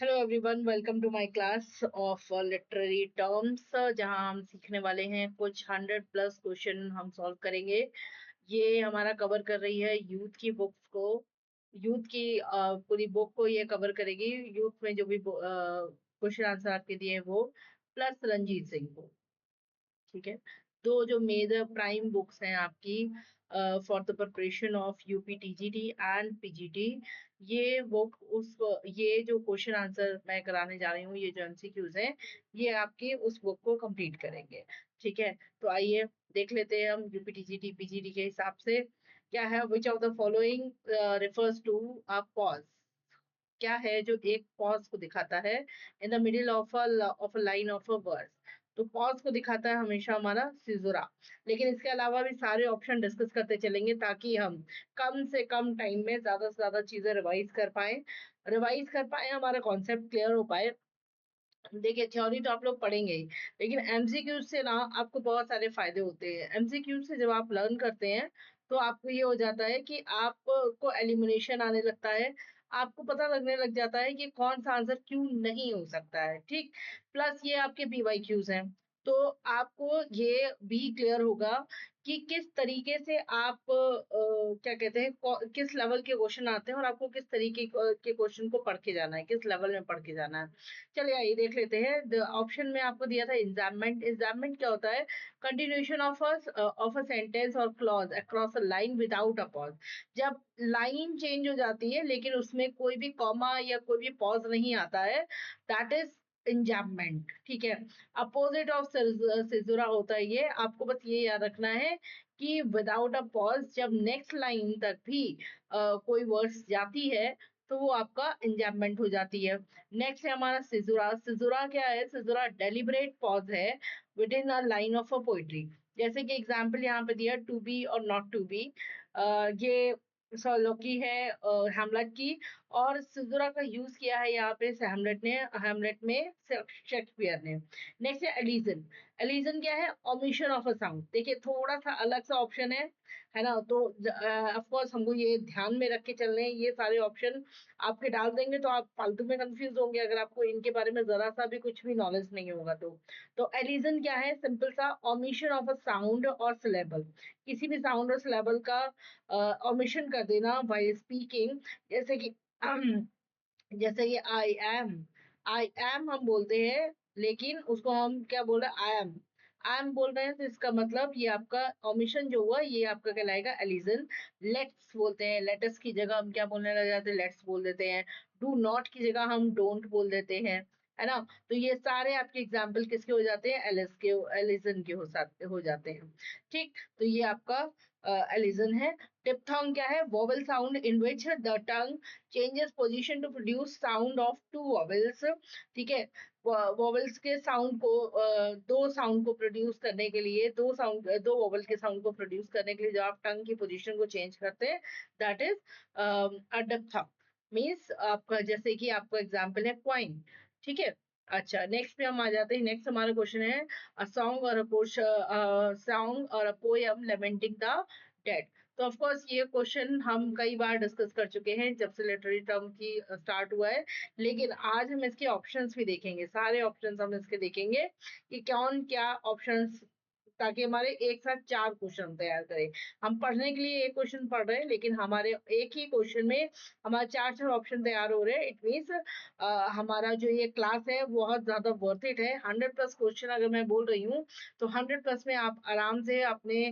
Hello everyone, welcome to my class of literary terms, जहां हम सीखने वाले हैं कुछ 100+ क्वेश्चन हम सॉल्व करेंगे। ये हमारा कवर कर रही है यूथ की बुक्स को। यूथ की पूरी बुक को ये कवर करेगी। यूथ में जो भी क्वेश्चन आंसर आपके दिए हैं वो, प्लस रंजीत सिंह को। ठीक है। दो जो मेजर प्राइम बुक्स हैं आपकी for the preparation of UP TGT and PGT. ये बुक उस ये जो क्वेश्चन आंसर मैं कराने जा रही हूँ, ये जो एमसीक्यूज हैं, ये आपकी उस बुक को कंप्लीट करेंगे। ठीक है। तो आइए देख लेते हैं हम यूपी टीजीटी पीजीटी के हिसाब से क्या है। Which of the following refers to a pause. क्या है जो एक पॉज को दिखाता है in the middle of a line of a word. तो पॉज को दिखाता है हमेशा हमारा सिजुरा। लेकिन इसके अलावा भी सारे ऑप्शन डिस्कस करते चलेंगे ताकि हम कम से कम टाइम में ज्यादा से ज्यादा चीजें रिवाइज कर पाए, हमारा कॉन्सेप्ट क्लियर हो पाए। देखिए, थ्योरी तो आप लोग पढ़ेंगे ही, लेकिन एमसीक्यू से ना आपको बहुत सारे फायदे होते हैं। एमसीक्यू से जब आप लर्न करते हैं तो आपको ये हो जाता है कि आपको एलिमिनेशन आने लगता है। आपको पता लगने लग जाता है कि कौन सा आंसर क्यों नहीं हो सकता है। ठीक। प्लस ये आपके पीवाईक्यूज हैं। तो आपको ये भी क्लियर होगा कि किस तरीके से आप क्या कहते हैं, किस लेवल के क्वेश्चन आते हैं और आपको किस तरीके के क्वेश्चन को पढ़ के जाना है, किस लेवल में पढ़ के जाना है। चलिए आइए देख लेते हैं। ऑप्शन में आपको दिया था एग्जाममेंट। एग्जाममेंट क्या होता है? कंटिन्यूएशन ऑफ अ सेंटेंस और clause across a line without a pause. जब लाइन चेंज हो जाती है लेकिन उसमें कोई भी कॉमा या कोई भी पॉज नहीं आता है, दैट इज इंजैम्पमेंट। ठीक है। अपोजिट ऑफ सिजुरा होता है ये। आपको बस ये याद रखना है कि विदाउट अ पॉज जब नेक्स्ट लाइन तक भी कोई वर्ड्स जाती है तो वो आपका इंजैम्पमेंट हो जाती है। नेक्स्ट है हमारा सिजुरा। सिजुरा क्या है? सिजुरा डेलिबरेट पॉज है with in a line of a poetry. जैसे कि एग्जाम्पल यहाँ पे दिया, टू बी और नॉट टू बी। ये सोलोकी है हेमलेट की। और सिजुरा का यूज किया है यहाँ पे हेमलेट में शेक्सपियर ने। नेक्स्ट है एलिजन। एलिजन क्या है? Omission of a sound. देखिए, थोड़ा सा अलग सा ऑप्शन है ना। तो ऑफ कोर्स हमको ये ध्यान में रख के चलने हैं। ये सारे ऑप्शन आपके डाल देंगे तो आप फालतू में कंफ्यूज होंगे अगर आपको इनके बारे में जरा सा भी कुछ भी नॉलेज नहीं होगा तो एलिजन क्या है? सिंपल सा ओमिशन ऑफ अ साउंड और सिलेबल। किसी भी साउंड और सिलेबल का ओमिशन कर देना व्हाइल स्पीकिंग। जैसे कि जैसे कि आई एम हम बोलते हैं, लेकिन उसको हम क्या बोल रहे हैं? आई एम बोल रहे हैं, तो इसका मतलब ये आपका ओमिशन जो हुआ ये आपका कहलाएगा एलिजन। लेट्स बोलते हैं, लेटस की जगह हम क्या बोलने लग जाते हैं? लेट्स बोल देते हैं। डू नॉट की जगह हम डोंट बोल देते हैं, है ना। तो ये सारे आपके एग्जाम्पल किसके हो जाते हैं? एलिजन के हो जाते हैं। ठीक। तो ये आपका एलिजन है। डिप्थोंग क्या है? Vowel sound in which the tongue changes position to produce sound of two vowels। ठीक है। वोवेल्स के साउंड को दो साउंड को प्रोड्यूस करने के लिए, दो वोवेल के साउंड को प्रोड्यूस करने के लिए जब आप टंग की पोजीशन को चेंज करते हैं, that is a diphthong. Means आपका, जैसे कि आपका एग्जांपल है क्वाइन। ठीक है। अच्छा, नेक्स्ट पे हम आ जाते हैं। नेक्स्ट हमारा क्वेश्चन है अ सॉन्ग और a poem lamenting the dead. तो ऑफ कोर्स ये क्वेश्चन हम कई बार डिस्कस कर चुके हैं जब से लिटरेरी टर्म की स्टार्ट हुआ है। लेकिन आज हम इसके ऑप्शंस भी देखेंगे, सारे ऑप्शंस हम इसके देखेंगे कि कौन क्या ऑप्शंस, ताकि हमारे एक साथ चार क्वेश्चन तैयार करें। हम पढ़ने के लिए एक क्वेश्चन पढ़ रहे हैं लेकिन हमारे एक ही क्वेश्चन में हमारे चार चार ऑप्शन तैयार हो रहे हैं। इट मीन्स हमारा जो ये क्लास है बहुत ज्यादा वर्थ इट है। 100+ क्वेश्चन अगर मैं बोल रही हूँ तो 100+ में आप आराम से अपने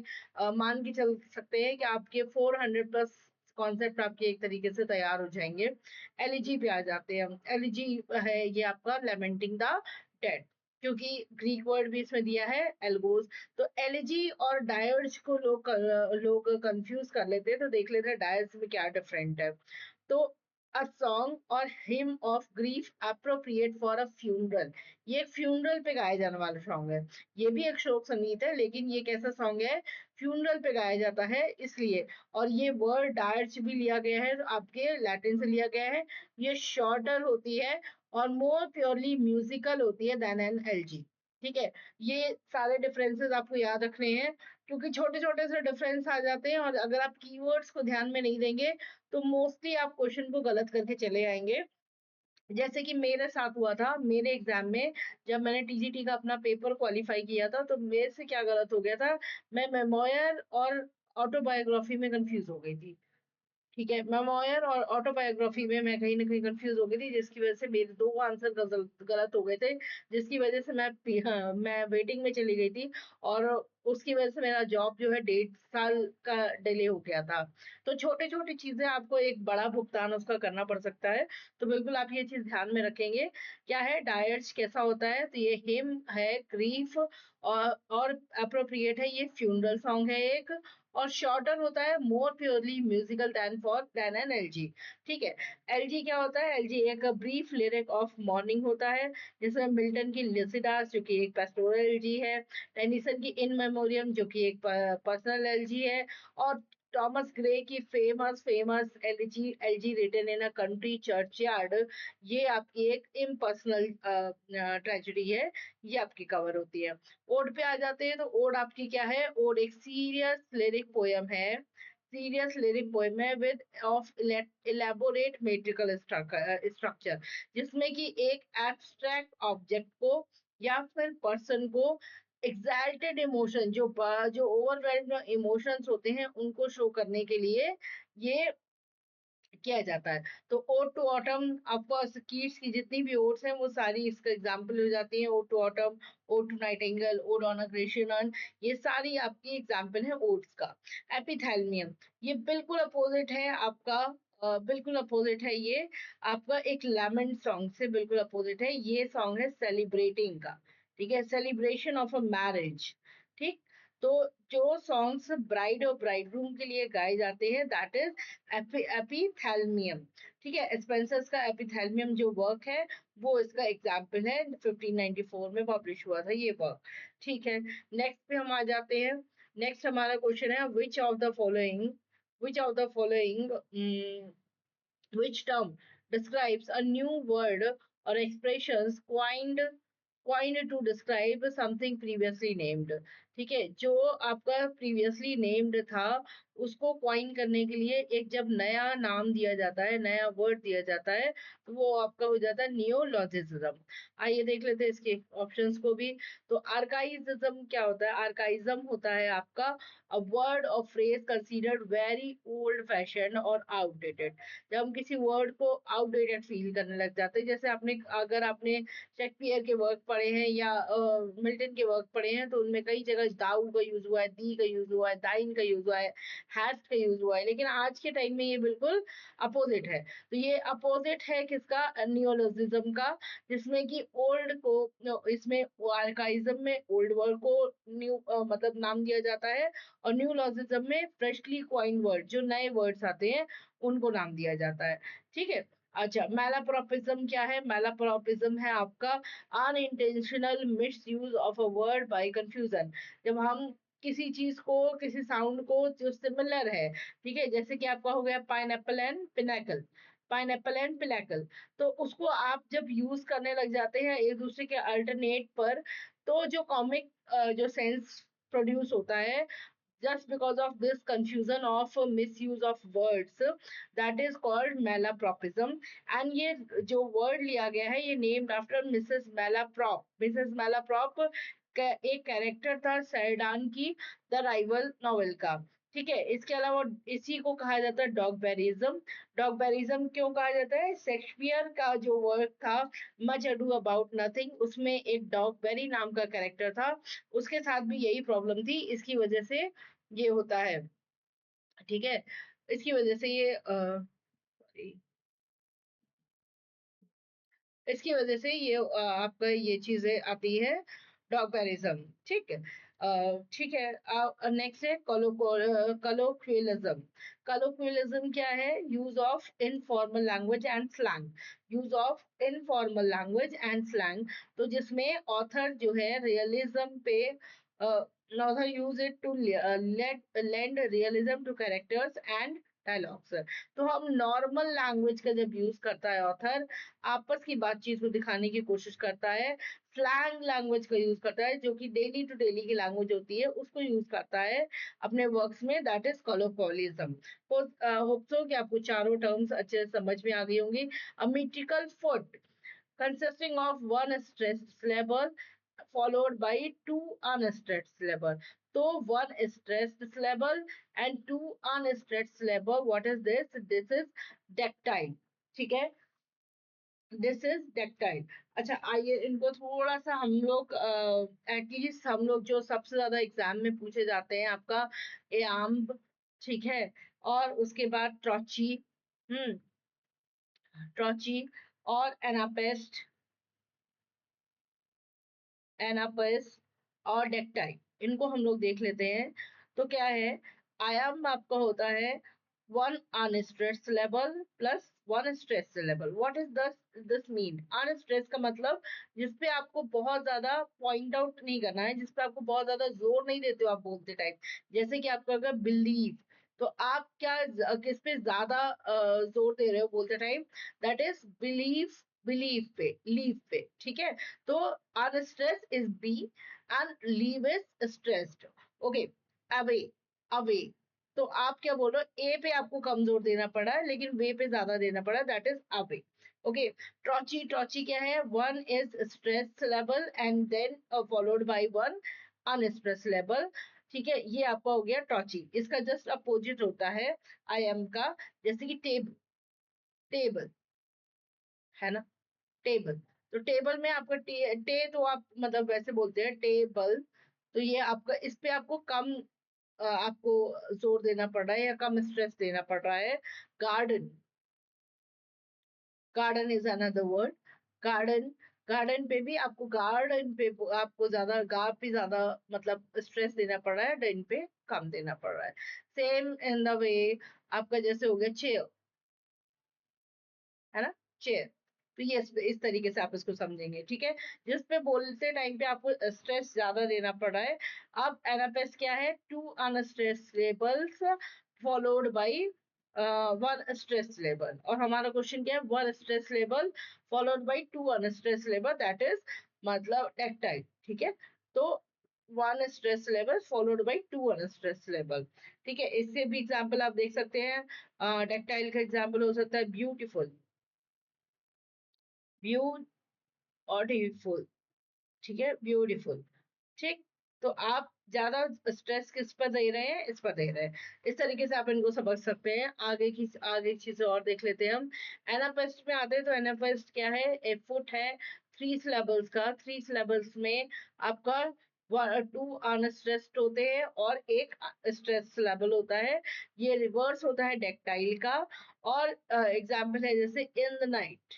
मान के चल सकते हैं कि आपके 400+ कॉन्सेप्ट आपके एक तरीके से तैयार हो जाएंगे। एलिजी पे आ जाते हैं हम। एलिजी है ये आपका लेमेंटिंग द डेड, क्योंकि ग्रीक वर्ड भी इसमें दिया है एल्गोस। तो एलिजी और डायर्ज को लोग कंफ्यूज कर लेते हैं। तो देख लेते हैं डायर्स में क्या डिफरेंट है। तो अ सॉन्ग और him of grief appropriate for a funeral. ये एक फ्यूनरल पे गाया जाने वाला सॉन्ग है। ये भी एक शोक संगीत है लेकिन ये कैसा सॉन्ग है? फ्यूनरल पे गाया जाता है इसलिए। और ये वर्ड डायर्च भी लिया गया है, आपके लैटिन से लिया गया है। ये शॉर्टर होती है और मोर प्योरली म्यूजिकल होती है देन एन एलजी। ठीक है। ये सारे डिफरेंसेस आपको याद रखने हैं, क्योंकि छोटे छोटे से डिफरेंस आ जाते हैं और अगर आप कीवर्ड्स को ध्यान में नहीं देंगे तो मोस्टली आप क्वेश्चन को गलत करके चले आएंगे। जैसे कि मेरे साथ हुआ था, मेरे एग्ज़ाम में जब मैंने टीजीटी का अपना पेपर क्वालीफाई किया था, तो मेरे से क्या गलत हो गया था, मैं मेमोयर और ऑटोबायोग्राफी में कन्फ्यूज़ हो गई थी। ठीक है, मेमोयर और ऑटोबायोग्राफी में मैं कहीं न कहीं कन्फ्यूज़ हो गई थी, जिसकी वज़ह से मेरे 2 आंसर गलत हो गए थे, जिसकी वज़ह से मैं वेटिंग में चली गई थी और उसकी वज़ह से मेरा जॉब जो है 1.5 साल का डिले हो गया था। तो छोटी-छोटी चीज़ें आपको एक बड़ा भुगतान उसका करना पड़ सकता है, तो बिल्कुल आप ये चीज़ ध्यान में रखेंगे। क्या है डायर्च कैसा होता है, तो ये हिम है, ग्रीफ और एप्रोप्रिएट है, ये फ्यूनरल सॉन्ग है एक और शॉर्टर होता है more purely musical than an elegy. ठीक है, एलजी क्या होता है, एलजी एक ब्रीफ लिरिक ऑफ मॉर्निंग होता है, जिसमें मिल्टन की लिसिडास जो कि एक पेस्टोरल एलजी है, टेनिसन की इन मेमोरियम जो कि एक पर्सनल एलजी है और थॉमस ग्रे की famous famous elegy elegy written in a country churchyard, ये आपकी एक इम्पर्सनल ट्रेजेडी है, ये आपकी कवर होती है। ओड पे आ जाते हैं तो ओड आपकी क्या है, ओड एक सीरियस लिरिक पोयम है, सीरियस लिरिक पोयम है with of elaborate metrical structure, जिसमें कि एक एब्स्ट्रैक्ट ऑब्जेक्ट को या फिर पर्सन को एग्जैल्टेड इमोशन जो ओवरवेल्ड इमोशंस होते हैं उनको शो करने के लिए ये किया जाता है। तो ode to autumn of course Keats की जितनी भी ओड्स हैं वो सारी इसका एग्जाम्पल हो जाती हैं। Ode to autumn, ode to nightingale, ode on a Grecian, ये सारी आपकी एग्जाम्पल है ओड्स का। एपिथैल्मियम ये बिल्कुल अपोजिट है आपका, बिल्कुल अपोजिट है ये आपका एक लेमेंट सॉन्ग से बिल्कुल अपोजिट है। ये सॉन्ग है सेलिब्रेटिंग का, ठीक है, सेलिब्रेशन ऑफ अ मैरिज। ठीक, तो जो सॉन्ग्स ब्राइड और ब्राइडग्रूम के लिए गाए जाते हैं दैट इज एपिथैल्मियम। ठीक है, स्पेंसर्स का एपिथैल्मियम जो वर्क है वो इसका एग्जाम्पल है, 1594 में पब्लिश हुआ था ये वर्क। ठीक है, नेक्स्ट पे हम आ जाते हैं। नेक्स्ट हमारा क्वेश्चन है which of the following which term describes a new word or expressions coined to describe something previously named। ठीक है, जो आपका previously named था उसको coin करने के लिए एक जब नया नाम दिया जाता है, नया वर्ड दिया जाता है, तो वो आपका हो जाता है नियोलॉजिज्म। आइए देख लेते हैं इसके ऑप्शंस को भी। तो आर्काइज्म क्या होता है, आर्काइज्म होता है आपका a word or phrase considered very old fashioned और outdated। जब हम किसी वर्ड को आउटडेटेड फील करने लग जाते हैं, जैसे अगर आपने शेक्सपियर के वर्क पढ़े हैं या मिल्टन के वर्क पढ़े हैं, तो उनमें कई जगह दाऊ का यूज हुआ है, दी का यूज हुआ है, दाइन का यूज हुआ है, हैस्ट का यूज हुआ है, लेकिन आज के टाइम में ये बिल्कुल अपोजिट है। तो ये अपोजिट है किसका, नियोलॉजिज्म का, जिसमें कि ओल्ड को इसमें आर्काइज्म में ओल्ड वर्ड को न्यू मतलब नाम दिया जाता है और न्यूलॉजिज्म में फ्रेशली क्वाइन वर्ड जो नए वर्ड्स आते हैं उनको नाम दिया जाता है। ठीक है, अच्छा मैलाप्रोपिज्म क्या है, मैलाप्रोपिज्म है आपका unintentional misuse of a word by confusion. जब हम किसी चीज को, किसी साउंड को जो सिमिलर है, ठीक है, जैसे कि आपका हो गया pineapple and pinnacle, pineapple and pinnacle, तो उसको आप जब यूज करने लग जाते हैं एक दूसरे के अल्टरनेट पर, तो जो कॉमिक जो सेंस प्रोड्यूस होता है just because of this confusion of misuse of words, that is called malapropism। and ये जो word लिया गया है ये named after Mrs. Malaprop। Mrs. Malaprop एक कैरेक्टर था सैरडान की द राइवल नॉवेल का। ठीक है, इसके अलावा इसी को कहा जाता है डॉगबेरिज्म। डॉगबेरिज्म क्यों कहा जाता है, शेक्सपियर का जो वर्क था मच अडू अबाउट नथिंग, उसमें एक डॉगबेरी नाम का कैरेक्टर था, उसके साथ भी यही प्रॉब्लम थी, इसकी वजह से ये होता है। ठीक है, इसकी वजह से ये इसकी वजह से ये आपका ये चीजें आती है डॉगबेरिज्म। ठीक है, ठीक है, नेक्स्ट है कलोक्वियलिज्म। कलोक्वियलिज्म क्या है, use of informal language and slang, use of informal language and slang, तो जिसमें ऑथर जो है रियलिज्म पे author use it to let lend realism to characters and dialogues. तो हम नॉर्मल लैंग्वेज का जब यूज करता है ऑथर, आपस की बातचीत को दिखाने की कोशिश करता है, स्लैंग लैंग्वेज का यूज करता है, जो कि डेली टू डेली की लैंग्वेज होती है उसको यूज करता है अपने वर्क्स में, दैट इज कॉलोक्वियलिज्म। होप सो कि आपको चारों टर्म्स अच्छे से समझ में आ गई होंगी। अ मीट्रिकल foot consisting of one stressed syllable followed by two unstressed syllable. So one stressed syllable and two unstressed syllable. What is this? This is dactyl. ठीक है, दिस इज डेक्टाइल। अच्छा, आइए इनको थोड़ा सा हम लोग एटलीस्ट हम लोग जो सबसे ज्यादा एग्जाम में पूछे जाते हैं आपका एम्ब, ठीक है, और उसके बाद ट्रॉची, ट्रॉची और एनापेस्ट, एनापस और डेक्टाइल, इनको हम लोग देख लेते हैं। तो क्या है, आयाम आपका होता है one unstressed syllable plus one stress syllable. What is this mean? Unstress का मतलब जिसपे आपको बहुत ज्यादा पॉइंट आउट नहीं करना है, जिसपे आपको बहुत ज्यादा जोर नहीं देते हो आप बोलते टाइम। जैसे कि आपका अगर बिलीव, तो आप क्या किस पे ज्यादा जोर दे रहे हो बोलते time? That is believe, believe पे, लीव पे, ठीक है। तो unstress is be and leave is stressed. Okay, away, away, तो आप क्या बोल रहे हो? ए पे आपको कमजोर देना पड़ा है लेकिन वे पे ज्यादा देना पड़ा, that is away. Okay, trochee, trochee क्या है? One is stress level and then followed by one unstress level. ठीक है, ये आपका हो गया ट्रॉची। इसका जस्ट अपोजिट होता है आई एम का, जैसे कि टेबल, टेबल है ना, टेबल। तो टेबल में आपका टे तो आप मतलब वैसे बोलते हैं टेबल, तो ये आपका इस पे आपको कम आपको जोर देना पड़ रहा है या कम स्ट्रेस देना पड़ रहा है। Garden, garden is another word, garden, garden पे भी आपको, गार्डन पे आपको ज्यादा गा पे ज्यादा मतलब स्ट्रेस देना पड़ रहा है, डन पे कम देना पड़ रहा है। सेम इन द वे आपका जैसे हो गया चेयर, है ना, चेयर। तो ये इस तरीके से आप इसको समझेंगे, ठीक है, जिस पे बोलते टाइम पे आपको स्ट्रेस ज्यादा देना पड़ रहा है। अब एनापेस क्या है? Two unstress labels followed by one stress label. और हमारा क्वेश्चन क्या है? One stress label followed by two unstress label, that is मतलब टेक्टाइल, ठीक है। तो one stress level followed by two unstress level, ठीक है। इससे भी एग्जांपल आप देख सकते हैं, टेक्टाइल का एग्जांपल हो सकता है ब्यूटीफुल, ब्यूटीफुल, ठीक है, ब्यूटीफुल, ठीक। तो आप ज्यादा स्ट्रेस किस पर दे रहे हैं? इस पर दे रहे हैं। इस तरीके से आप इनको समझ सकते हैं। आगे की चीजें और देख लेते हैं हम। एनापेस्ट में आते हैं, तो एनापेस्ट क्या है? एक फुट है थ्री सिलेबल्स का, थ्री सिलेबल्स में आपका टू अनस्ट्रेस्ड होते हैं और एक स्ट्रेस सिलेबल होता है। ये रिवर्स होता है डेक्टाइल का। और एग्जाम्पल है जैसे in the night,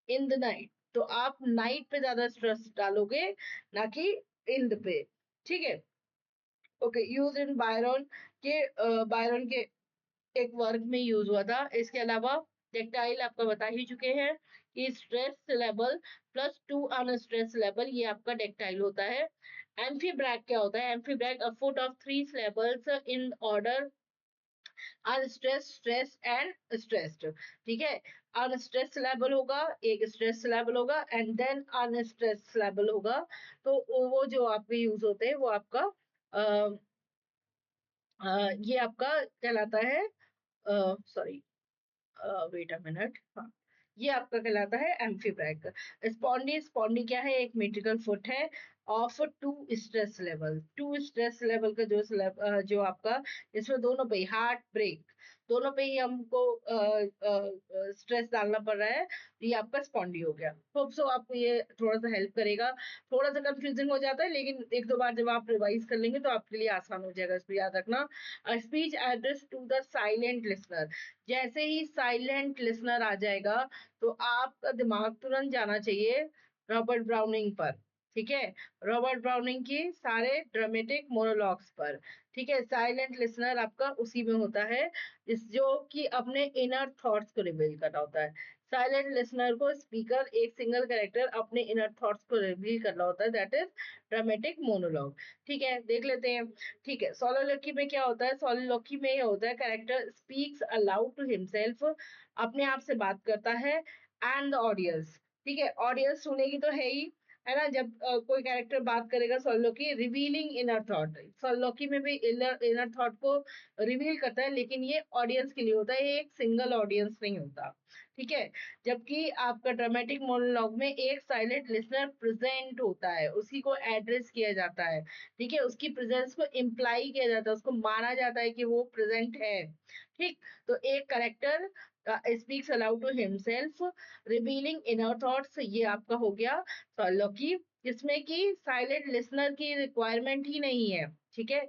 in the night, तो आप नाइट पे ज्यादा स्ट्रेस डालोगे ना कि इन द पे, ठीक है। ओके, यूज इन बायरन के, बायरन के एक वर्क में यूज हुआ था। इसके अलावा टेक्टाइल आपका बता ही चुके हैं कि stress level plus two unstress level, ये आपका टेक्टाइल होता है। एम्फीब्रैक क्या होता है? Amphibrach, a foot of three levels in order unstressed, stress and stressed, ठीक है। अनस्ट्रेस लेवल होगा, एक स्ट्रेस लेवल होगा एंड देन अनस्ट्रेस लेवल होगा। तो वो जो आपके यूज होते हैं वो आपका ये आपका कहलाता है, सॉरी, वेट अ मिनट, हाँ, ये आपका कहलाता है एम्फीब्रैक। स्पॉन्डी, स्पॉन्डी क्या है? एक मेट्रिकल फुट है of two stress level, two stress level का जो जो आपका, इसमें दोनों पे हार्ट ब्रेक, दोनों पे ही हमको स्ट्रेस डालना पड़ रहा है, तो ये आपका स्पॉन्डी हो गया। होप सो आपको ये थोड़ा सा हेल्प करेगा। थोड़ा सा कंफ्यूजिंग हो जाता है लेकिन एक दो बार जब आप रिवाइज कर लेंगे तो आपके लिए आसान हो जाएगा, इसको याद रखना। Speech address to the silent listener, जैसे ही साइलेंट लिसनर आ जाएगा तो आपका दिमाग तुरंत जाना चाहिए रॉबर्ट ब्राउनिंग पर, ठीक है, रॉबर्ट ब्राउनिंग की सारे ड्रामेटिक मोनोलॉग्स पर। ठीक है, साइलेंट लिसनर आपका उसी में होता है, इस जो कि अपने इनर थॉट्स को रिवील कर रहा होता है। साइलेंट लिसनर को स्पीकर एक सिंगल कैरेक्टर अपने इनर थॉट्स को रिवील कर रहा होता है, दैट इज ड्रामेटिक मोनोलॉग। ठीक है, देख लेते हैं। ठीक है, सोलोलोकी में क्या होता है? सोलोलोकी में ये होता है character speaks aloud to himself, अपने आप से बात करता है, एंड द ऑडियंस। ठीक है, ऑडियंस सुनेगी तो है ना, जब कोई कैरेक्टर बात करेगा सोलोकी, रिवीलिंग इनर थॉट। सोलोकी में भी इनर इनर थॉट को रिवील करता है, लेकिन ये ऑडियंस के लिए होता है, ये एक सिंगल ऑडियंस नहीं होता। ठीक है, जबकि आपका ड्रामेटिक मोनोलॉग में एक साइलेंट लिसनर प्रेजेंट होता है, उसी को एड्रेस किया जाता है। ठीक है, उसकी प्रेजेंस को इम्प्लाई किया जाता है, उसको माना जाता है कि वो प्रेजेंट है। ठीक, तो एक character speaks aloud to himself, revealing inner thoughts, ये आपका हो गया सोलोकी, जिसमें कि साइलेंट लिसनर की रिक्वायरमेंट ही नहीं है। ठीक है,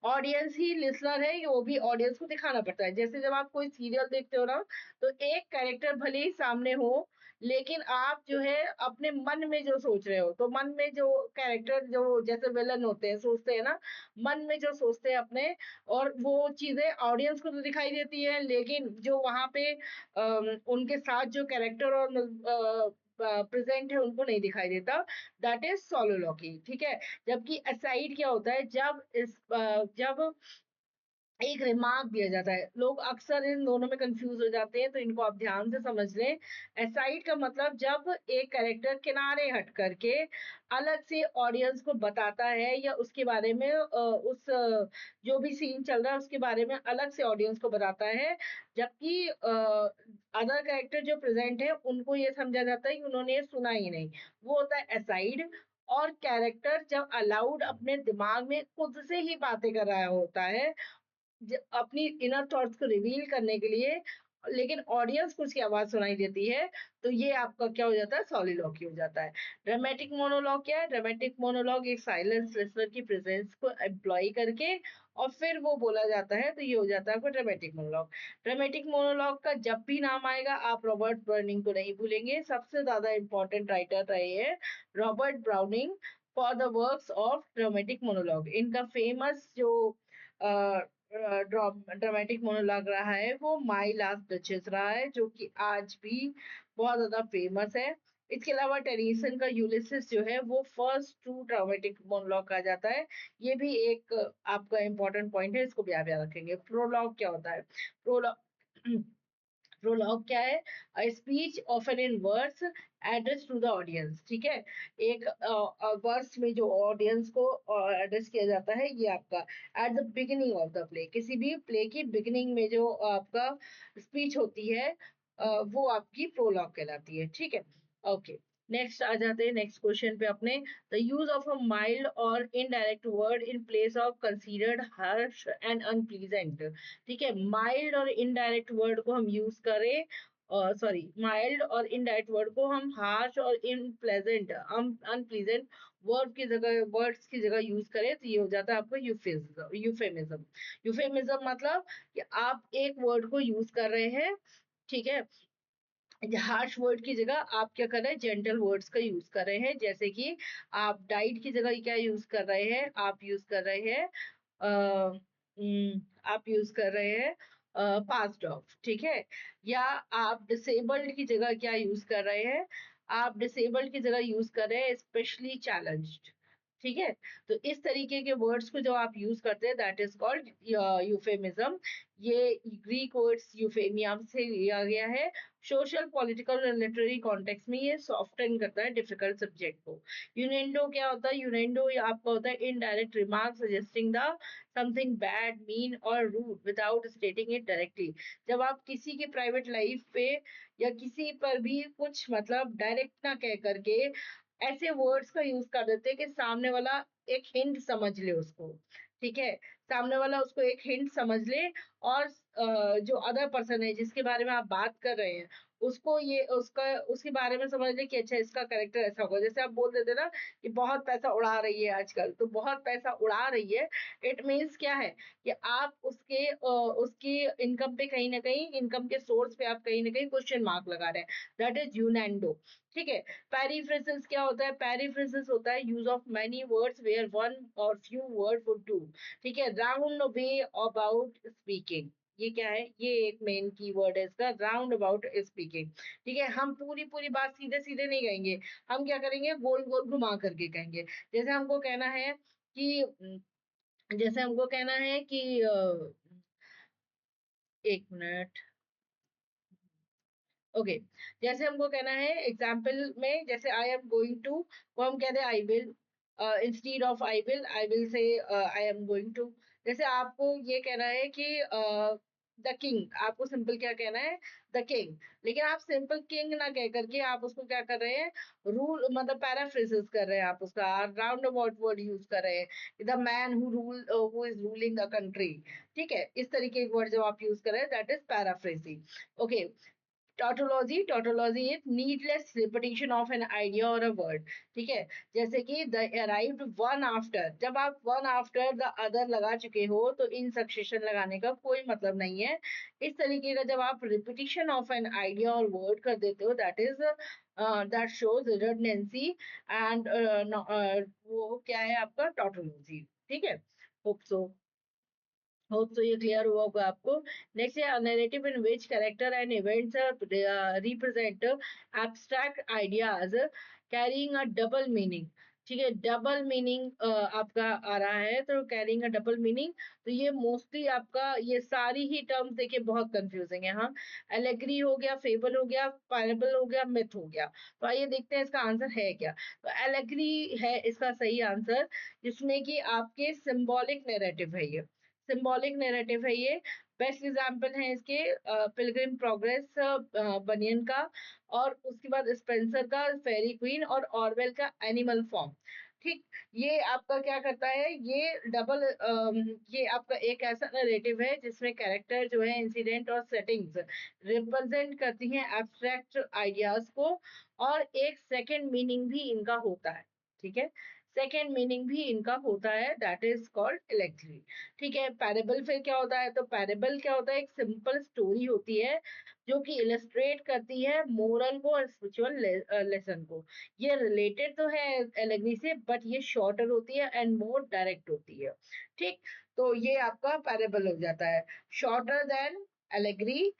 ऑडियंस ही लिसनर है, वो भी ऑडियंस को दिखाना पड़ता है। जैसे जब आप कोई सीरियल देखते हो ना, तो एक कैरेक्टर भले ही सामने हो, लेकिन आप जो है अपने मन में जो सोच रहे हो, तो मन में जो कैरेक्टर जो जैसे विलन होते हैं सोचते हैं ना, मन में जो सोचते हैं अपने, और वो चीजें ऑडियंस को तो दिखाई देती है, लेकिन जो वहां पे उनके साथ जो कैरेक्टर और प्रेजेंट है उनको नहीं दिखाई देता, दैट इज सोलोलॉकी। ठीक है, जबकि असाइड क्या होता है? जब एक रिमार्क दिया जाता है, लोग अक्सर इन दोनों में कंफ्यूज हो जाते हैं, तो इनको आप ध्यान से समझ लें। एसाइड का मतलब जब एक कैरेक्टर किनारे हट करके अलग से ऑडियंस को बताता है, या उसके बारे में जो भी सीन चल रहा है उसके बारे में अलग से ऑडियंस को बताता है, जबकि अदर कैरेक्टर जो प्रेजेंट है उनको ये समझा जाता है कि उन्होंने ये सुना ही नहीं, वो होता है एसाइड। और कैरेक्टर जब अलाउड अपने दिमाग में खुद से ही बातें कर रहा होता है, अपनी इनर थॉट्स को रिवील करने के लिए, लेकिन ऑडियंस को उसकी आवाज सुनाई देती है, तो ये आपका क्या हो जाता है? सॉलिलॉक्य हो जाता है। ड्रामेटिक मोनोलॉग क्या है? ड्रामेटिक मोनोलॉग एक साइलेंस लिसनर की प्रेजेंस को एम्प्लॉय करके और फिर वो बोला जाता है, तो ये हो जाता है आपका ड्रामेटिक मोनोलॉग। ड्रामेटिक मोनोलॉग का जब भी नाम आएगा, आप रॉबर्ट ब्राउनिंग को नहीं भूलेंगे, सबसे ज्यादा इंपॉर्टेंट राइटर रहे हैं Robert browning for the works of dramatic monologue. इनका फेमस जो ड्रामेटिक मोनोलॉग रहा है वो माई लास्ट डचेस रहा है, जो कि आज भी बहुत ज्यादा फेमस है। इसके अलावा टेनीसन का यूलिसिस जो है वो फर्स्ट ट्रू ड्रामेटिक मोनोलॉग कहा जाता है। ये भी एक आपका इंपॉर्टेंट पॉइंट है, इसको भी आप याद रखेंगे। प्रोलॉग क्या होता है? प्रोलॉग प्रोलॉग क्या है? Speech often in words address to the audience. ठीक है, एक वर्ड्स में जो ऑडियंस को एड्रेस किया जाता है, ये आपका eight the beginning of the play, किसी भी प्ले की बिगिनिंग में जो आपका स्पीच होती है, वो आपकी प्रोलॉग कहलाती है। ठीक है, ओके, नेक्स्ट आ जाते हैं नेक्स्ट क्वेश्चन पे अपने। The use of a mild और indirect word in place of considered harsh and unpleasant. ठीक है, माइल्ड और इनडायरेक्ट वर्ड को हम यूज करें, सॉरी, माइल्ड और इनडायरेक्ट वर्ड को हम हार्श और इनप्लेजेंट अनप्लीजेंट वर्ड्स की जगह यूज करें, तो ये हो जाता है आपका यूफेमिज्म। यूफेमिज्म यूफेमिज्म मतलब कि आप एक वर्ड को यूज कर रहे हैं, ठीक है, हार्श वर्ड की जगह आप क्या कर रहे हैं? जेंटल वर्ड्स का यूज कर रहे हैं। जैसे कि आप डाइट की जगह क्या यूज कर रहे हैं? आप यूज कर रहे हैं आप यूज कर रहे हैं पास्ड ऑफ। ठीक है, या आप डिसेबल्ड की जगह क्या यूज कर रहे हैं? आप डिसेबल्ड की जगह यूज कर रहे हैं स्पेशली चैलेंज्ड। ठीक है, तो इस तरीके के वर्ड्स को जो आप यूज करते हैं, दैट इज कॉल्ड यूफेमिज्म। ये ग्रीक वर्ड्स यूफेमिया से लिया गया है। सोशल, पॉलिटिकल और लिटरेरी कॉन्टेक्स्ट में ये सॉफ्टन करता है डिफिकल्ट सब्जेक्ट को। यूनेंडो क्या होता है? यूनेंडो ये आपका होता है indirect remark suggesting the something bad, mean और rude without stating it directly. जब आप किसी के प्राइवेट लाइफ पे या किसी पर भी कुछ मतलब डायरेक्ट ना कह करके ऐसे वर्ड्स का यूज कर देते हैं कि सामने वाला एक हिंट समझ ले उसको। ठीक है, सामने वाला उसको एक हिंट समझ ले, और जो अदर पर्सन है जिसके बारे में आप बात कर रहे हैं, उसको ये उसका उसके बारे में समझ लें कि अच्छा इसका कैरेक्टर ऐसा होगा। जैसे आप बोल देते ना कि बहुत पैसा उड़ा रही है आजकल, तो बहुत पैसा उड़ा रही है, इट मीन्स क्या है कि आप उसकी इनकम पे कहीं न कहीं, इनकम के सोर्स पे आप कहीं न कहीं क्वेश्चन मार्क लगा रहे हैं। दैट इज़ यूनेंडो, ठीक है? पेरिफ्रेसिस क्या होता है? पेरिफ्रेसिस होता है use of many words where one और फ्यू वर्ड वुड डू, ठीक है? राउंड वे अबाउट स्पीकिंग, ये क्या है? ये एक मेन कीवर्ड है इसका, राउंड अबाउट स्पीकिंग, ठीक है? हम पूरी-पूरी बात सीधे-सीधे नहीं कहेंगे, हम क्या करेंगे? गोल-गोल घुमा करके कहेंगे। जैसे हमको कहना है कि जैसे हमको कहना है कि 1 मिनट, ओके, जैसे हमको कहना है एग्जाम्पल में, जैसे आई एम गोइंग टू, वो हम कहते हैं I will, instead of I will say I am going to. जैसे आपको ये कहना है कि द किंग, आपको सिंपल क्या कहना है? द किंग, लेकिन आप सिंपल किंग ना कह करके आप उसको क्या कर रहे हैं? रूल मतलब पैराफ्रेसिस कर रहे हैं, आप उसका राउंड अबाउट वर्ड यूज कर रहे हैं। The man who is ruling the country, ठीक है? इस तरीके के वर्ड जब आप यूज कर रहे हैं, that is paraphrasing. Okay, tautology is needless repetition of an idea और अ वर्ड, ठीक है? जैसे कि द अराइव्ड वन आफ्टर, जब आप वन आफ्टर द अदर लगा चुके हो तो इन सक्सेशन लगाने का कोई मतलब नहीं है। इस तरीके का जब आप रिपीटिशन ऑफ एन आइडिया और वर्ड कर देते हो, that is that shows redundancy and वो क्या है आपका? टॉटोलॉजी, ठीक है? होप सो, होप तो ये क्लियर हुआ होगा आपको। नेक्स्ट है narrative in which character and events represent abstract ideas carrying a double meaning, ठीक है? डबल मीनिंग आपका आ रहा है, तो कैरिंग अ डबल मीनिंग, तो ये मोस्टली आपका ये सारी ही टर्म्स देखिए बहुत कंफ्यूजिंग है। हाँ, एलेगरी हो गया, फेबल हो गया, पैरेबल हो गया, मिथ हो गया। तो आइए देखते हैं इसका आंसर है क्या। तो एलेगरी है इसका सही आंसर, जिसमें कि आपके सिंबॉलिक नैरेटिव है ये, सिंबॉलिक नैरेटिव है ये। बेस्ट एग्जांपल है इसके पिलग्रिम प्रोग्रेस, बनियन का, और उसके बाद स्पेंसर का फेरी क्वीन, और ऑरवेल का एनिमल फॉर्म, ठीक? ये आपका क्या करता है? ये आपका एक ऐसा नैरेटिव है जिसमें कैरेक्टर जो है, इंसिडेंट और सेटिंग्स रिप्रेजेंट करती हैं एब्स्ट्रैक्ट आइडियाज को, और एक सेकंड मीनिंग भी इनका होता है, ठीक है? सेकंड मीनिंग भी इनका होता है, दैट इज कॉल्ड एलेक्ट्री, ठीक है? पैरेबल फिर क्या होता है? तो पैरेबल क्या होता है? एक सिंपल स्टोरी होती है जो कि इलस्ट्रेट करती है मोरल को और स्पिरिचुअल लेसन को। ये रिलेटेड तो है एलेगरी से, बट ये शॉर्टर होती है एंड मोर डायरेक्ट होती है, ठीक? तो ये आपका पैरेबल हो जाता है, शॉर्टर देन एलेगरी,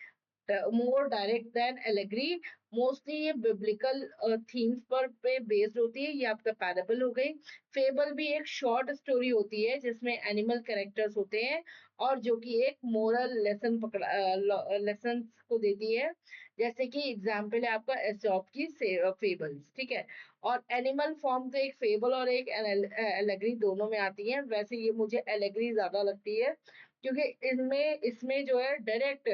मोर डायरेक्ट देन एलेगरी, मोस्टली ये बिब्लिकल थीम्स पर पे बेस्ड होती है, ये आपका पैराबल हो गई। फेबल भी एक शॉर्ट स्टोरी होती है जिसमें एनिमल कैरेक्टर्स होते हैं, और जो कि एक मोरल लेसन लेसन को देती है। जैसे कि एग्जाम्पल है आपका एसॉप की फेबल्स, ठीक है? और एनिमल फॉर्म तो एक फेबल और एक एलेगरी दोनों में आती है। वैसे ये मुझे एलेगरी ज्यादा लगती है, क्योंकि इसमें इसमें जो है डायरेक्ट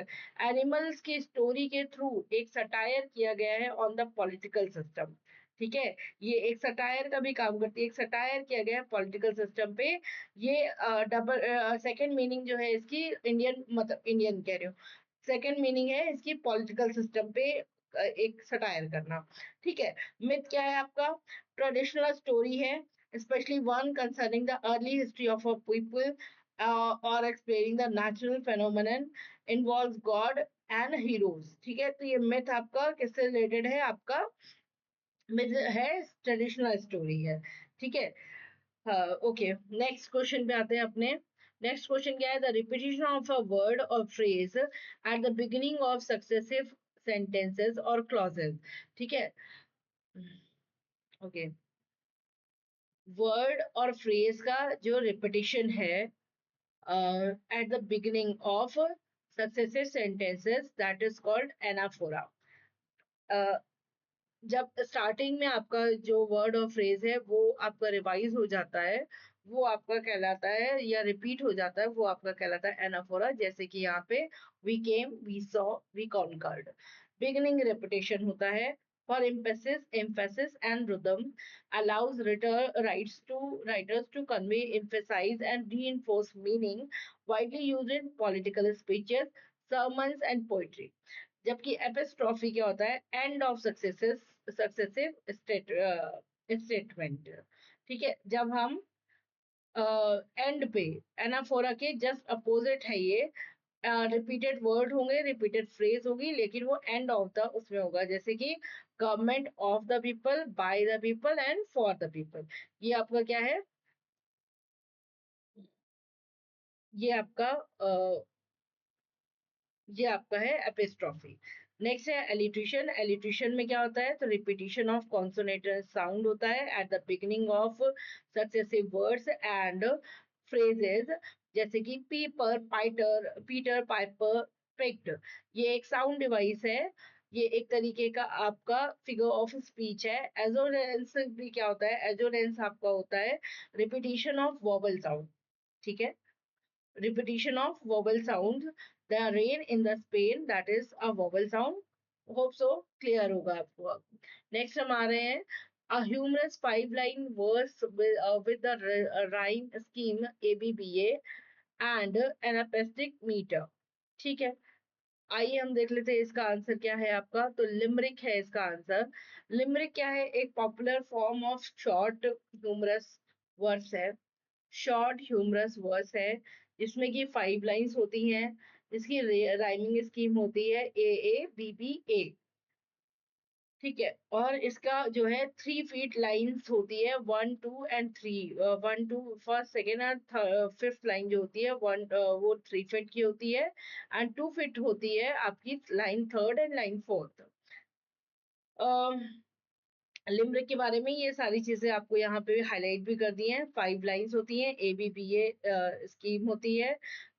एनिमल्स की स्टोरी के थ्रू एक सटायर किया गया है ऑन द पॉलिटिकल सिस्टम, ठीक है? ये एक सटायर का भी काम करती है, एक सटायर किया गया है पॉलिटिकल सिस्टम पे। ये डबल सेकंड मीनिंग जो है इसकी, इंडियन मतलब इंडियन कह रही हूँ, सेकंड मीनिंग है इसकी पॉलिटिकल सिस्टम पे एक सटायर करना, ठीक है? मिथ क्या है आपका? ट्रेडिशनल स्टोरी है, specially one concerning the early history of a people और explaining the natural phenomenon, involves god and heroes, ठीक है? तो ये मिथ आपका किससे रिलेटेड है? आपका मिथ है, ट्रेडिशनल स्टोरी है, ठीक है? हाँ, ओके, नेक्स्ट क्वेश्चन पे आते हैं अपने। नेक्स्ट क्वेश्चन क्या है? The repetition of a word और phrase at the beginning of successive sentences और क्लॉजेस, ठीक है? ओके, वर्ड और फ्रेज का जो रिपीटिशन है eight the beginning of successive sentences, that is called anaphora. जब स्टार्टिंग में आपका जो वर्ड और फ्रेज है वो आपका रिवाइज हो जाता है, वो आपका कहलाता है, या रिपीट हो जाता है, वो आपका कहलाता है एनाफोरा। जैसे कि यहाँ पे we came, we saw, we conquered, beginning repetition होता है। For emphasis and rhythm allows writers to convey, emphasize and reinforce meaning, widely used in political speeches, sermons and poetry. जबकि एपिस्ट्रॉफी क्या होता है, एंड ऑफ सक्सेसिव स्टेटमेंट। ठीक है, जब हम एंड पे, एनाफोरा के जस्ट अपोजिट है ये, रिपीटेड वर्ड होंगे, रिपीटेड फ्रेज होगी, लेकिन वो एंड ऑफ द उसमें होगा, जैसे कि government of the people, by the people and for the people. ये आपका क्या है, ये आपका ये आपका है एपिस्ट्रॉफी। नेक्स्ट है एलिट्यूशन। एलिट्यूशन में क्या होता है, तो रिपीटिशन ऑफ कॉन्सोनेंटल साउंड होता है eight the beginning of successive words and phrases, जैसे कि पीपर, पाइटर, पीटर, पाइपर, पिक्ड। ये एक साउंड डिवाइस है, ये एक तरीके का आपका फिगर ऑफ स्पीच है। एजोनेंस भी क्या होता है, एजोनेंस आपका होता है रिपीटिशन ऑफ वोवल साउंड। ठीक है, repetition of vowel sounds, the rain in the spain, that is a vowel sound। hope so clear होगा आपको अब। नेक्स्ट हम आ रहे हैं, a humorous 5 line verse with the rhyme scheme ABBA and an apestic meter। ठीक है, आइए हम देख लेते हैं इसका आंसर क्या है आपका, तो लिमरिक है इसका आंसर। लिमरिक क्या है, एक popular form of short humorous verse है, शॉर्ट ह्यूमरस वर्स है, जिसमें कि 5 लाइंस होती हैं, जिसकी राइमिंग स्कीम होती है AABBA। ठीक है, और इसका जो है 3 फीट लाइंस होती है, 1 2 एंड 3, 1 2 फर्स्ट सेकेंड और फिफ्थ लाइन जो होती है, वो 3 फीट की होती है, एंड 2 फीट होती है आपकी line third and line fourth. Limerick के बारे में ये सारी चीजें आपको यहाँ पे हाईलाइट भी कर दी हैं। 5 लाइंस होती हैं, ABBA स्कीम होती है,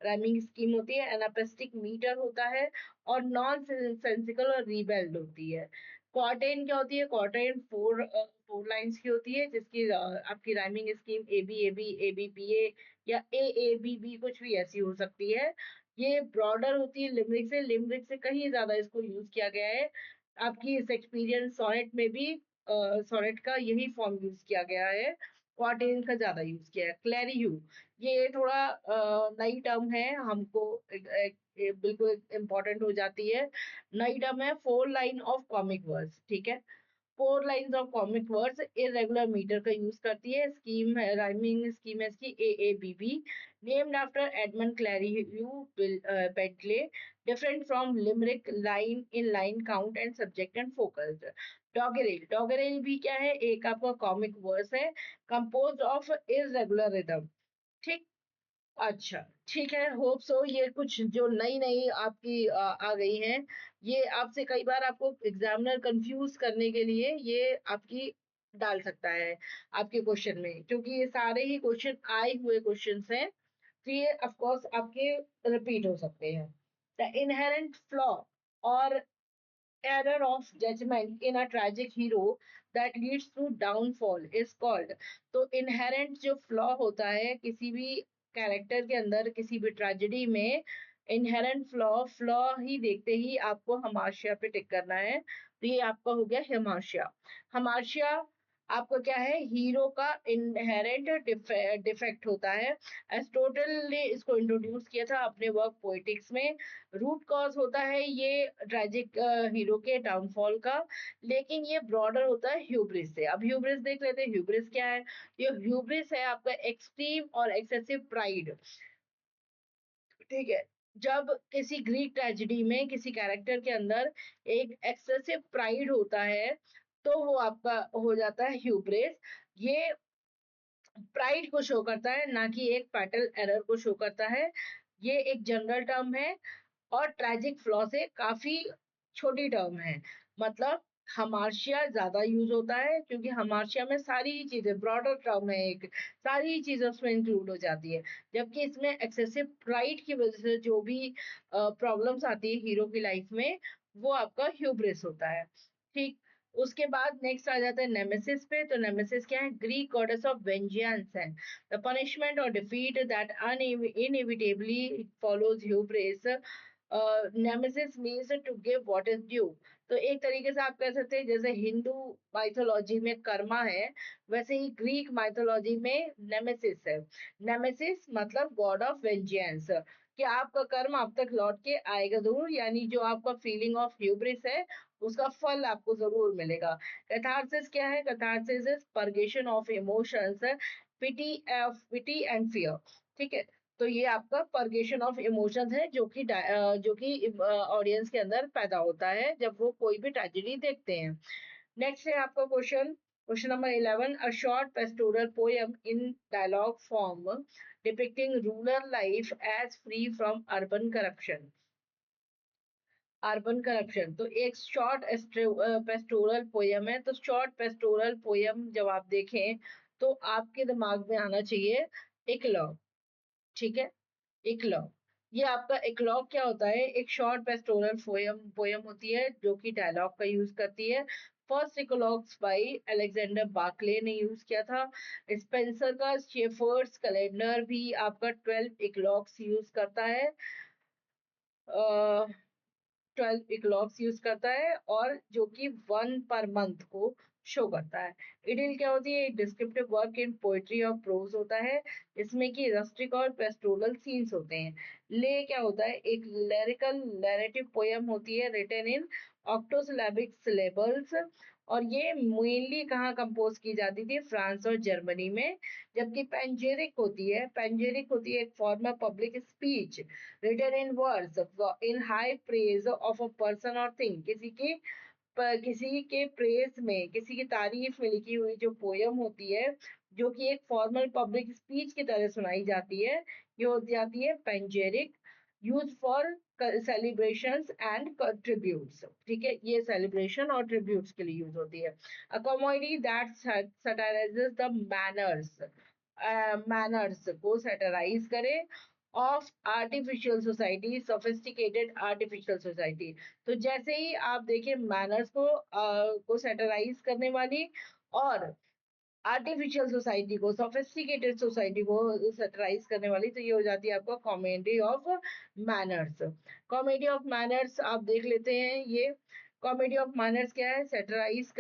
राइमिंग स्कीम होती है, एनापेस्टिक मीटर होता है, और नॉन सेंसिकल और रिबेल्ड होती है। क्वार्टेन क्या होती है, क्वार्टेन 4 लाइंस की होती है, जिसकी आपकी राइमिंग स्कीम ABAB, ABBA या AABB कुछ भी ऐसी हो सकती है। ये ब्रॉडर होती है लिमरिक से, लिमरिक से कहीं ज्यादा इसको यूज किया गया है। आपकी इस एक्सपीरियंस सोनेट में भी सोनेट का यही फॉर्म यूज किया गया है, क्वार्टेन का ज्यादा यूज किया है। क्लैरियू, ये थोड़ा नई टर्म है, हमको बिल्कुल इम्पोर्टेंट हो जाती है। नई टर्म है, 4 लाइन ऑफ कॉमिक वर्ड्स। ठीक है, 4 lines of comic words irregular metre का यूज करती है। स्कीम है, राइमिंग स्कीम है इसकी AABB, named after Edmund Clerihew Bentley, different from limerick, line in line count and subject and focused. Doggerel, doggerel भी क्या है, एक आपका कॉमिक वर्स है, कंपोज ऑफ इरेगुलर रिदम। ठीक, अच्छा, ठीक है, होप सो ये कुछ जो नई नई आपकी आ गई हैं, ये आपसे कई बार आपको एग्जामिनर कंफ्यूज करने के लिए ये आपकी डाल सकता है आपके क्वेश्चन में, क्योंकि ये सारे ही क्वेश्चन आए हुए क्वेश्चंस हैं, तो ये ऑफ कोर्स आपके रिपीट हो सकते हैं। द इनहेरेंट फ्लॉ और error of judgment in a tragic hero that leads to downfall is called। तो inherent जो flaw होता है किसी भी कैरेक्टर के अंदर, किसी भी ट्रेजेडी में, inherent flaw ही देखते ही आपको हमाशिया पे टिक करना है, तो ये आपका हो गया हमाशिया। हमाशिया आपका क्या है, हीरो का इनहेरेंट डिफेक्ट होता है। एरिस्टोटल ने इसको इंट्रोड्यूस किया था अपने वर्क पोएटिक्स में। रूट कॉज होता है ये ट्रेजिक हीरो के डाउनफॉल का, लेकिन ये ब्रॉडर होता है ह्यूब्रिस से। अब ह्यूब्रिस देख लेते हैं, ह्यूब्रिस क्या है, ये ह्यूब्रिस है आपका एक्सट्रीम और एक्सेसिव प्राइड। ठीक है, जब किसी ग्रीक ट्रेजेडी में किसी कैरेक्टर के अंदर एक एक्सेसिव प्राइड होता है, तो वो आपका हो जाता है ह्यूब्रिस। ये प्राइड को शो करता है, ना कि एक फैटल एरर को शो करता है। ये एक जनरल टर्म है, और ट्रेजिक फ्लॉ से काफी छोटी टर्म है। मतलब हमार्शिया ज्यादा यूज होता है, क्योंकि हमार्शिया में सारी ही चीजें, ब्रॉडर टर्म है एक, सारी ही चीजें उसमें इंक्लूड हो जाती है। जबकि इसमें एक्सेसिव प्राइड की वजह से जो भी प्रॉब्लम्स आती है हीरो की लाइफ में, वो आपका ह्यूब्रिस होता है। ठीक, उसके बाद नेक्स्ट आ जाता है नेमेसिस पे। तो नेमेसिस क्या है, ग्रीक गॉडेस ऑफ वेंजियंस है, द पनिशमेंट और defeat that inevitably follows hubris। Nemesis means to give what is due. तो एक तरीके से आप कह सकते हैं, जैसे हिंदू माइथोलॉजी में कर्मा है, वैसे ही ग्रीक माइथोलॉजी में नेमेसिस है। नेमेसिस मतलब गॉड ऑफ वेंजियंस। कि आपका कर्म आप तक लौट के आएगा जरूर, यानी जो आपका फीलिंग ऑफ ह्यूब्रिस है उसका फल आपको जरूर मिलेगा। कैथारसिस क्या है? Catharsis is purgation of emotions, pity and fear. ठीक है, तो ये आपका परगेशन ऑफ इमोशंस है जो कि ऑडियंस के अंदर पैदा होता है जब वो कोई भी ट्रेजेडी देखते हैं। नेक्स्ट है आपका question number 11, a short pastoral poem in dialogue form depicting rural life as free from urban corruption. तो एक शॉर्ट पेस्टोरल पोयम है। तो शॉर्ट पेस्टोरल पोयम जब आप देखें तो आपके दिमाग में आना चाहिए इकलॉग। ठीक है, इकलॉग, ये आपका इकलॉग क्या होता है? एक शॉर्ट पेस्टोरल पोयम पोयम होती है जो कि डायलॉग का यूज करती है। फर्स्ट इकोलॉग्स बाय अलेक्जेंडर बार्कले ने यूज किया था। स्पेंसर का शेफर्ड्स कैलेंडर भी आपका 12 इकोलॉग्स यूज करता है, 12 इक्लॉक्स यूज करता है, और जो कि 1 पर मंथ को शो करता है। इडिल क्या होती है? डिस्क्रिप्टिव वर्क इन पोएट्री और प्रोज होता है, इसमें कि रस्टिक और पेस्टोरल सीन्स होते हैं। ले क्या होता है? एक लिरिकल नैरेटिव पोयम होती है रिटन इन ऑक्टोसिलेबिक सिलेबल्स, और ये मेनली कहाँ कंपोज की जाती थी? फ्रांस और जर्मनी में। जबकि पैंजेरिक होती है एक formal public speech written in words in high praise of a person or thing। किसी के प्रेज में, किसी की तारीफ में लिखी हुई जो पोयम होती है, जो कि एक फॉर्मल पब्लिक स्पीच की तरह सुनाई जाती है, ये हो जाती है panegyric, use for celebrations and tributes. ठीक है, ये सेलिब्रेशन और ट्रिब्यूट्स के लिए यूज होती है। A comedy that satirises the manners को सैटराइज करे of artificial society, sophisticated artificial society. तो जैसे ही आप देखिए मैनर्स को सैटराइज करने वाली और आर्टिफिशियल सोसाइटी को, सोफिस्टिकेटेड सोसाइटी को सैटराइज करने वाली, तो ये हो जाती है आपका comedy of manners. Comedy of manners आप देख लेते हैं। ये कॉमेडी ऑफ मैनर्स क्या है? सैटराइज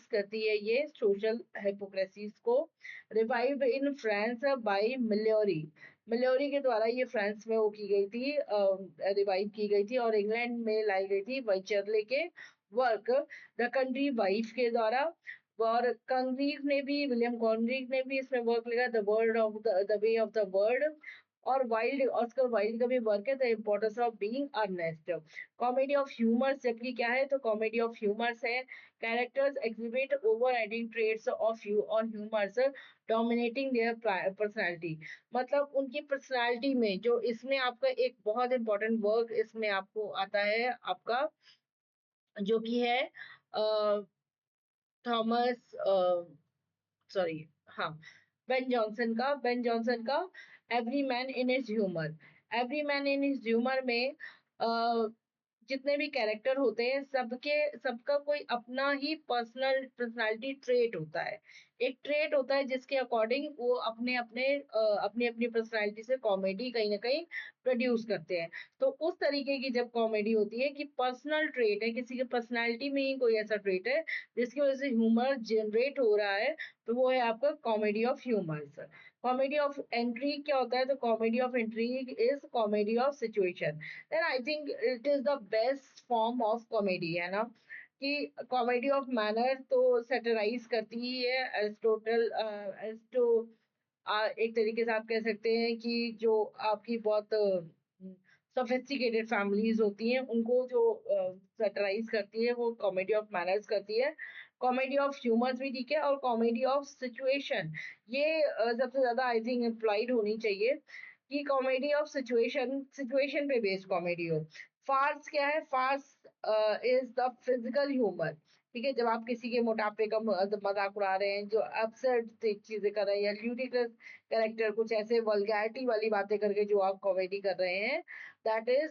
करती है ये सोशल हिपोक्रेसीज को। रिवाइव इन फ्रांस बाय मिल्योरी के द्वारा ये फ्रांस में वो की गई थी, रिवाइव की गई थी, और इंग्लैंड में लाई गई थी वाइचरले के वर्क द कंट्री वाइफ के द्वारा। और विलियम कॉनरीव ने भी इसमें वर्क लिखा, the way of the world. और वाइल्ड, ऑस्कर वाइल्ड का भी वर्क है the importance of being earnest. Comedy of humours जबकि क्या है? तो कॉमेडी ऑफ ह्यूमर्स है characters exhibit overriding traits of you और ह्यूमर्स डोमिनेटिंग देयर पर्सनालिटी। मतलब उनकी पर्सनालिटी में जो इसमें आपका एक बहुत इंपॉर्टेंट वर्क इसमें आपको आता है आपका, जो कि है थॉमस, सॉरी, हाँ, बेन जॉनसन का every man in his humour. Every man in his humour में जितने भी कैरेक्टर होते हैं सबका कोई अपना ही पर्सनालिटी ट्रेट होता है। एक ट्रेट होता है जिसके अकॉर्डिंग वो अपनी अपनी पर्सनालिटी से कॉमेडी कहीं ना कहीं प्रोड्यूस करते हैं। तो उस तरीके की जब कॉमेडी होती है कि पर्सनल ट्रेट है, किसी के पर्सनालिटी में ही कोई ऐसा ट्रेट है जिसकी वजह से ह्यूमर जनरेट हो रहा है, तो वो है आपका comedy of humours. Comedy of intrigue क्या होता है? तो comedy of intrigue is comedy of situation. Then I think it is the best form of comedy, है ना? कि कॉमेडी ऑफ मैनर तो सेटराइज करती ही है एज टू एक तरीके से आप कह सकते हैं कि जो आपकी बहुत सोफिस्टिकेटेड फैमिलीज होती हैं उनको जो सेटराइज करती है वो कॉमेडी ऑफ मैनर्स करती है। कॉमेडी ऑफ ह्यूमर्स भी ठीक है, और कॉमेडी ऑफ सिचुएशन ये सबसे ज्यादा आई थिंक इम्प्लॉइड होनी चाहिए कि कॉमेडी ऑफ सिचुएशन पे बेस्ड कॉमेडी हो। फार्स क्या है? Farce is the physical humour. ठीक है, जब आप किसी के मोटापे का मजाक उड़ा रहे हैं, जो absurd चीजें कर रहे हैं, या ल्यूडिक्रस कैरेक्टर कुछ ऐसे वल्गैरिटी वाली बातें करके जो आप कॉमेडी कर रहे हैं, that is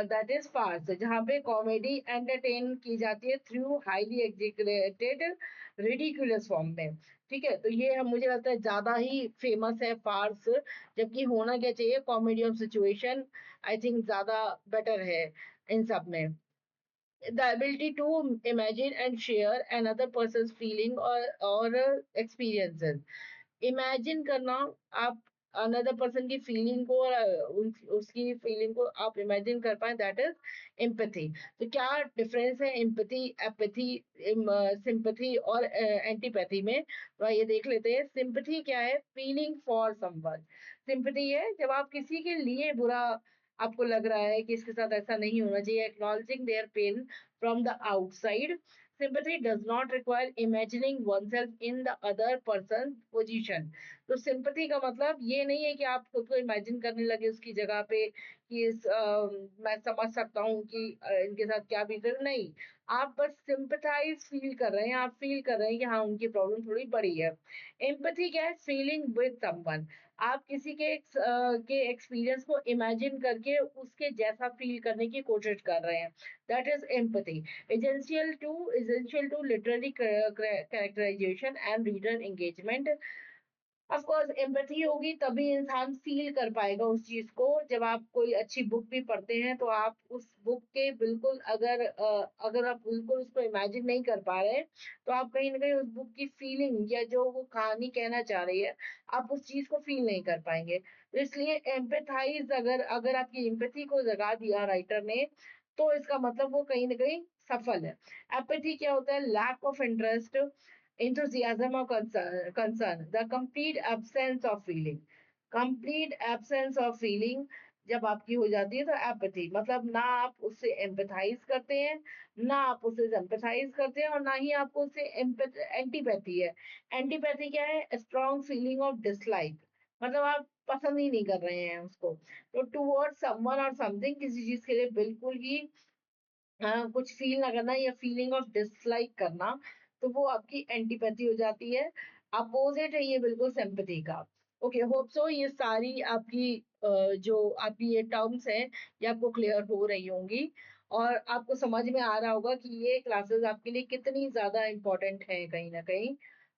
that is farce, जहाँ पे कॉमेडी एंटरटेन की जाती है through highly executed ridiculous form में। ठीक है, तो ये हम मुझे लगता है ज्यादा ही फेमस है फार्स, जबकि होना क्या चाहिए? Comedy of situation I think ज्यादा बेटर है इन सब में। The ability to imagine and share another person's feeling or experiences। Imagine करना, आप अनदर पर्सन की फीलिंग को और उसकी फीलिंग को आप इमेजिन कर पाए, दैट इज एम्पैथी। तो क्या डिफरेंस है एम्पैथी, एपैथी, सिंपैथी और एंटीपैथी में? तो ये देख लेते हैं। सिंपैथी क्या है? Feeling for someone. सिंपैथी है जब आप किसी के लिए बुरा, आपको लग रहा है कि इसके साथ ऐसा नहीं होना चाहिए, acknowledging their pain from the outside. Sympathy does not require imagining oneself in the other person's position. तो सिंपथी का मतलब ये नहीं है कि आप खुद को इमेजिन करने लगे उसकी जगह पे कि मैं समझ सकता हूँ कि इनके साथ क्या बीत रहा है। नहीं, आप बस सिंपथाइज फील कर रहे हैं, आप फील कर रहे हैं कि हाँ उनकी प्रॉब्लम थोड़ी बड़ी है। एम्पैथी क्या है? Feeling with someone. आप किसी के एक्सपीरियंस को इमेजिन करके उसके जैसा फील करने की कोशिश कर रहे हैं, that is empathy. Essential to literary characterization and reader engagement. Of course empathy होगी तभी इंसान फील कर पाएगा उस चीज को। जब आप कोई अच्छी बुक भी पढ़ते हैं तो आप उस बुक के बिल्कुल अगर आप बिल्कुल उसको इमेजिन नहीं कर पा रहे हैं, तो आप कहीं ना कहीं उस बुक की फीलिंग या जो वो कहानी कहना चाह रही है, आप उस चीज को फील नहीं कर पाएंगे। तो इसलिए एम्पैथाइज, अगर अगर आपकी एम्पैथी को जगा दिया राइटर ने, तो इसका मतलब वो कहीं ना कहीं सफल है। एपैथी क्या होता है? Lack of interest, enthusiasm or concern, the complete absence of feeling, complete absence of feeling जब आपकी हो जाती है तो एपैथी मतलब ना आप उससे एम्पैथाइज करते हैं, ना आप उससे सिंपैथाइज करते हैं, और ना ही आपको उससे एंटीपैथी है। एंटीपैथी क्या है? स्ट्रॉन्ग फीलिंग ऑफ डिसलाइक, मतलब आप पसंद ही नहीं कर रहे हैं उसको। तो टुवर्ड्स समवन और समथिंग, किसी चीज के लिए बिल्कुल ही कुछ फील ना करना या फीलिंग ऑफ डिसलाइक करना, तो वो आपकी एंटीपैथी हो जाती है। अपोजिट है ये बिल्कुल सिंपैथी का। ओके, होप सो ये सारी आपकी जो आपकी ये टर्म्स हैं ये आपको क्लियर हो रही होंगी, और आपको समझ में आ रहा होगा कि ये क्लासेस आपके लिए कितनी ज्यादा इम्पोर्टेंट है कहीं ना कहीं,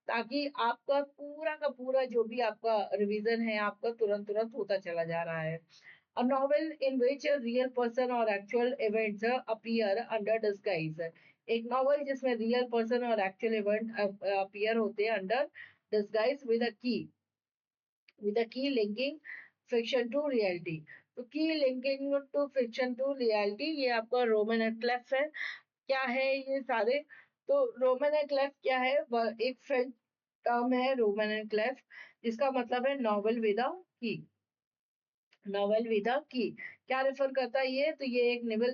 ताकि आपका पूरा का पूरा जो भी आपका रिवीजन है आपका तुरंत तुरंत होता चला जा रहा है। A novel in which a real person or actual events appear under disguise. एक नॉवल जिसमें रियल पर्सन और एक्चुअल इवेंट अपीयर होते हैं अंडर डिस्गाइज विद अ की लिंकिंग फिक्शन टू रियलिटी। तो की linking to fiction to reality ये आपका रोमन क्लेफ है। क्या है ये सारे? तो रोमन क्लेफ क्या है? एक फ्रेंच टर्म है रोमन क्लेफ, जिसका मतलब है नॉवल विद अ की। नॉवेल विद अ की क्या रेफर करता है ये? तो ये एक novel,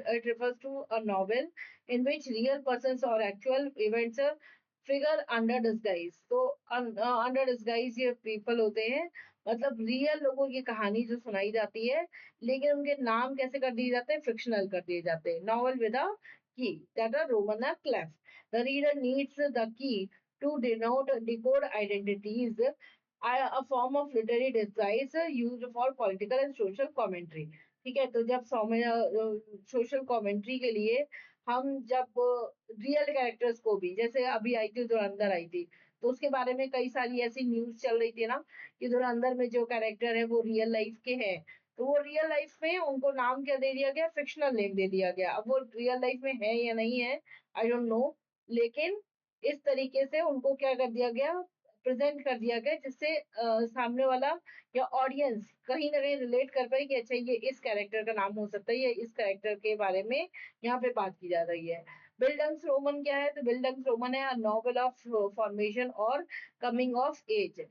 it refers to a novel in which real persons और actual events figure under disguise. तो अंडर डिस्गाइज ये पीपल होते हैं, मतलब रियल लोगों की कहानी जो सुनाई जाती है, लेकिन उनके नाम कैसे कर दिए जाते हैं? फिक्शनल कर दिए जाते हैं। Novel with a key, that are roman clef. The reader needs the key to denote decode identities, a form of literary disguise used for political and social commentary। ठीक है, तो जब सोशल कमेंट्री के लिए हम जब रियल कैरेक्टर्स को भी, जैसे अभी आई थी धुरंधर आई थी, तो उसके बारे में कई सारी ऐसी न्यूज चल रही थी ना कि धुरंधर में जो कैरेक्टर है वो रियल लाइफ के हैं। तो वो रियल लाइफ में उनको नाम क्या दे दिया गया? फिक्शनल नेम दे दिया गया। अब वो रियल लाइफ में है या नहीं है, आई डोंट नो, लेकिन इस तरीके से उनको क्या कर दिया गया? प्रेजेंट कर दिया गया, जिससे सामने वाला या ऑडियंस कहीं ना कहीं रिलेट कर पाए कि अच्छा ये इस कैरेक्टर का नाम हो सकता है, या इस कैरेक्टर के बारे में यहाँ पे बात की जा रही है। बिल्डंग्स रोमन क्या है? तो बिल्डंग्स रोमन है नॉवल ऑफ फॉर्मेशन और कमिंग ऑफ एज।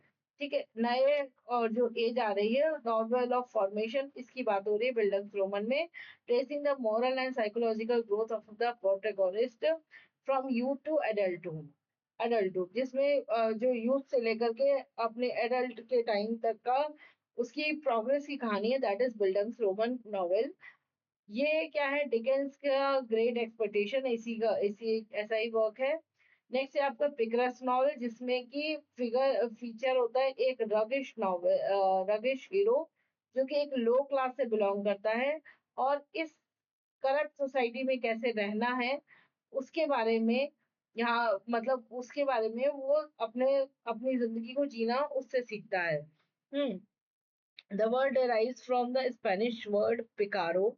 ठीक है, नए और जो एज आ रही है, नॉवल ऑफ फॉर्मेशन, इसकी बात हो रही है बिल्डंग्स रोमन में। Tracing the moral and psychological growth of the protagonist from youth to adulthood, जिसमें जो यूथ से लेकर के अपने एडल्ट के टाइम तक का उसकी प्रोग्रेस की कहानी है, that is Bildungs Roman novel. ये क्या है? डिकेंस का ग्रेट एक्सपेक्टेशन, इसी ऐसा ही वर्क है। नेक्स्ट है आपका पिकरस नॉवेल, जिसमें कि फीचर होता है एक रगिश नॉवेल, रगिश हीरो जो कि एक लो क्लास से बिलोंग करता है, और इस करप्ट सोसाइटी में कैसे रहना है उसके बारे में, यहाँ मतलब उसके बारे में वो अपने अपनी जिंदगी को जीना उससे सीखता है। Hmm The word derives from the Spanish word picaro,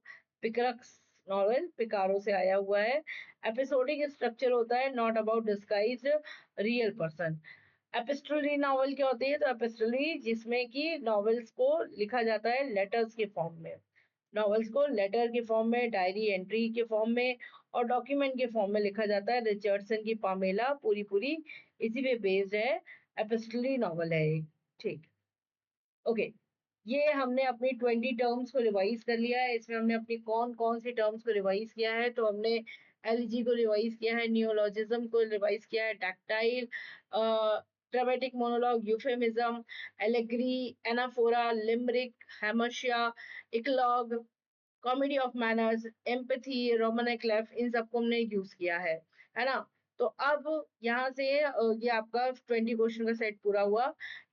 picaresque novel picaro से आया हुआ है। एपिसोडिक स्ट्रक्चर होता है, not about disguised real person. Epistolary novel क्या होती है? तो एपिस्टोलरी जिसमें कि नॉवेल्स को लिखा जाता है लेटर्स के फॉर्म में, नॉवेल्स को लेटर के फॉर्म में, डायरी एंट्री के फॉर्म में और डॉक्यूमेंट के फॉर्म में लिखा जाता है। रिचर्डसन की पामेला पूरी पूरी इसी पे बेस्ड है, एपिस्टोलरी नॉवल है एक। ठीक, ओके। ये हमने अपनी 20 टर्म्स को रिवाइज कर लिया है। इसमें हमने अपनी कौन कौन सी टर्म्स को रिवाइज किया है? तो हमने एलजी को रिवाइज किया है, नियोलॉजिज्म को रिवाइज किया है, dactyl, dramatic monologue, euphemism, allegory, anaphora, limerick, hamartia, eclogue, comedy of manners, empathy, roman लेफ्ट, इन सबको हमने यूज किया है ना? तो अब यहाँ से ये आपका 20 क्वेश्चन का सेट पूरा हुआ।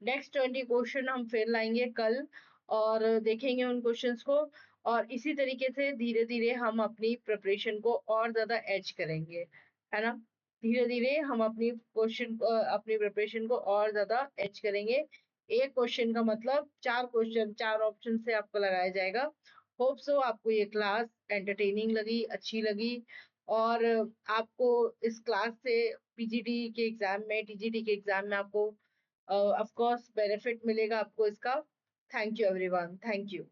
नेक्स्ट 20 क्वेश्चन हम फिर लाएंगे कल और देखेंगे उन क्वेश्चंस को, और इसी तरीके से धीरे धीरे हम अपनी प्रिपरेशन को और ज्यादा एज करेंगे, है ना? धीरे धीरे हम अपनी प्रिपरेशन को और ज्यादा एज करेंगे। एक क्वेश्चन का मतलब चार क्वेश्चन, चार ऑप्शन से आपको लगाया जाएगा। होप सो आपको ये क्लास एंटरटेनिंग लगी, अच्छी लगी, और आपको इस क्लास से पीजीटी के एग्जाम में, टीजीटी के एग्जाम में आपको ऑफ कोर्स बेनिफिट मिलेगा आपको इसका। Thank you everyone, thank you.